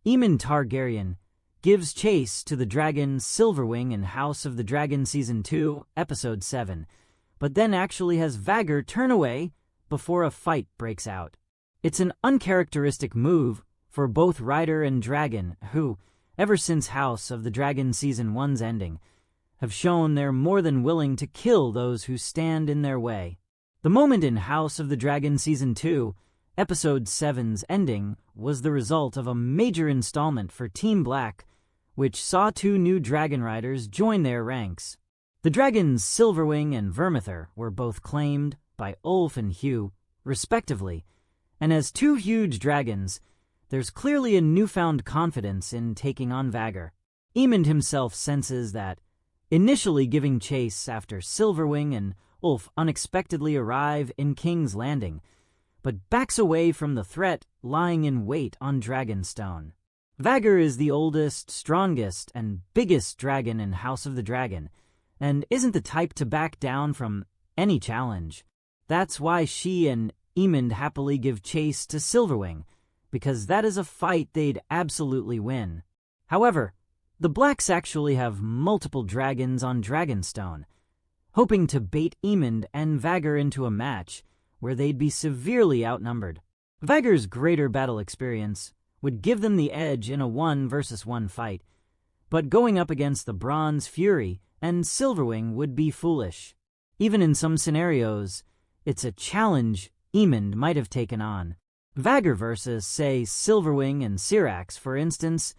Aemond Targaryen gives chase to the dragon Silverwing in House of the Dragon Season 2, Episode 7, but then actually has Vhagar turn away before a fight breaks out. It's an uncharacteristic move for both rider and dragon who, ever since House of the Dragon Season 1's ending, have shown they're more than willing to kill those who stand in their way. The moment in House of the Dragon Season 2, Episode 7's ending was the result of a major installment for Team Black, which saw two new dragonriders join their ranks. The dragons Silverwing and Vermithor were both claimed by Ulf and Hugh, respectively, and as two huge dragons, there's clearly a newfound confidence in taking on Vhagar. Aemond himself senses that, initially giving chase after Silverwing and Ulf unexpectedly arrive in King's Landing, but backs away from the threat lying in wait on Dragonstone. Vhagar is the oldest, strongest, and biggest dragon in House of the Dragon, and isn't the type to back down from any challenge. That's why she and Aemond happily give chase to Silverwing, because that is a fight they'd absolutely win. However, the Blacks actually have multiple dragons on Dragonstone, hoping to bait Aemond and Vhagar into a match where they'd be severely outnumbered. Vhagar's greater battle experience would give them the edge in a 1-versus-1 fight, but going up against the Bronze Fury and Silverwing would be foolish. Even in some scenarios, it's a challenge Aemond might have taken on. Vhagar versus, say, Silverwing and Syrax, for instance,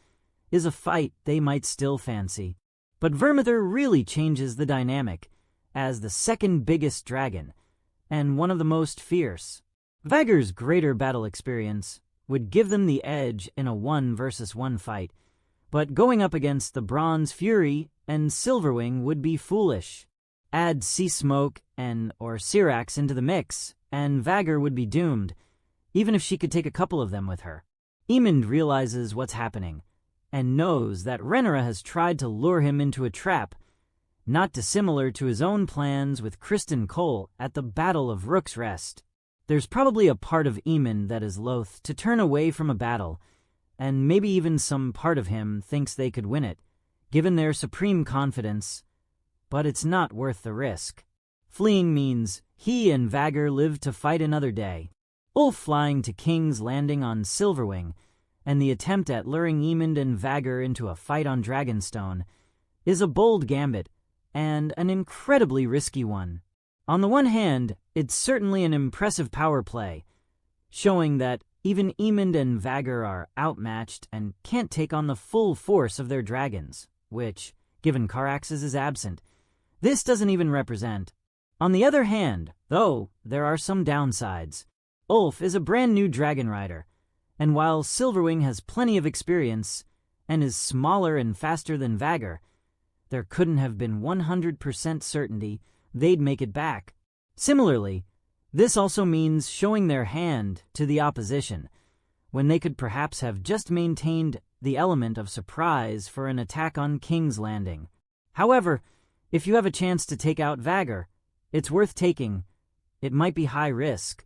is a fight they might still fancy. But Vermithor really changes the dynamic as the second biggest dragon, and one of the most fierce. Vhagar's greater battle experience would give them the edge in a 1-versus-1 fight, but going up against the Bronze Fury and Silverwing would be foolish. Add Sea Smoke or Syrax into the mix, and Vhagar would be doomed, even if she could take a couple of them with her. Aemond realizes what's happening, and knows that Rhaenyra has tried to lure him into a trap, not dissimilar to his own plans with Criston Cole at the Battle of Rook's Rest. There's probably a part of Aemond that is loath to turn away from a battle, and maybe even some part of him thinks they could win it, given their supreme confidence, but it's not worth the risk. Fleeing means he and Vhagar live to fight another day. Ulf flying to King's Landing on Silverwing, and the attempt at luring Aemond and Vhagar into a fight on Dragonstone, is a bold gambit, and an incredibly risky one. On the one hand, it's certainly an impressive power play, showing that even Aemond and Vhagar are outmatched and can't take on the full force of their dragons, which, given Caraxes is absent, this doesn't even represent. On the other hand, though, there are some downsides. Ulf is a brand new dragon rider, and while Silverwing has plenty of experience and is smaller and faster than Vhagar, there couldn't have been 100% certainty they'd make it back. Similarly, this also means showing their hand to the opposition, when they could perhaps have just maintained the element of surprise for an attack on King's Landing. However, if you have a chance to take out Vhagar, it's worth taking. It might be high risk,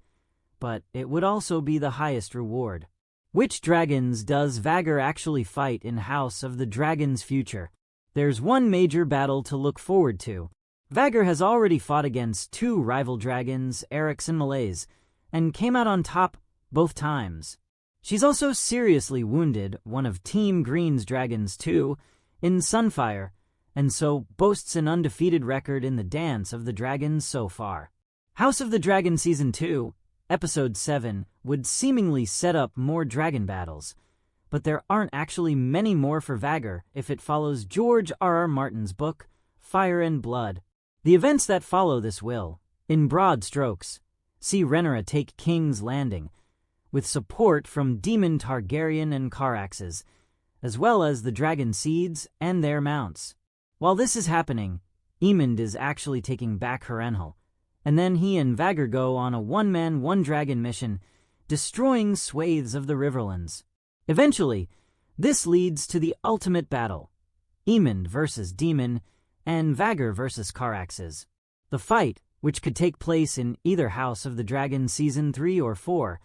but it would also be the highest reward. Which dragons does Vhagar actually fight in House of the Dragon's future? There's one major battle to look forward to. Vhagar has already fought against two rival dragons, Eryx and Malaise, and came out on top both times. She's also seriously wounded one of Team Green's dragons too, in Sunfire, and so boasts an undefeated record in the Dance of the Dragons so far. House of the Dragon Season 2, Episode 7 would seemingly set up more dragon battles, but there aren't actually many more for Vhagar if it follows George R.R. Martin's book, Fire and Blood. The events that follow this will, in broad strokes, see Rhaenyra take King's Landing, with support from Daemon Targaryen and Caraxes, as well as the dragonseeds and their mounts. While this is happening, Aemond is actually taking back Harrenhal, and then he and Vhagar go on a one-man, one-dragon mission, destroying swathes of the Riverlands. Eventually, this leads to the ultimate battle, Aemond versus Daemon, and Vhagar versus Caraxes. The fight, which could take place in either House of the Dragon Season 3 or 4,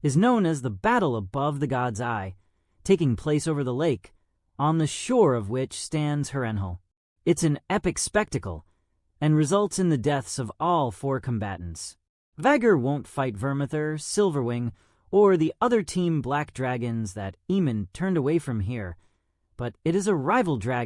is known as the Battle Above the God's Eye, taking place over the lake, on the shore of which stands Harrenhal. It's an epic spectacle, and results in the deaths of all 4 combatants. Vhagar won't fight Vermithor, Silverwing, or the other team black dragons that Aemond turned away from here, but it is a rival dragon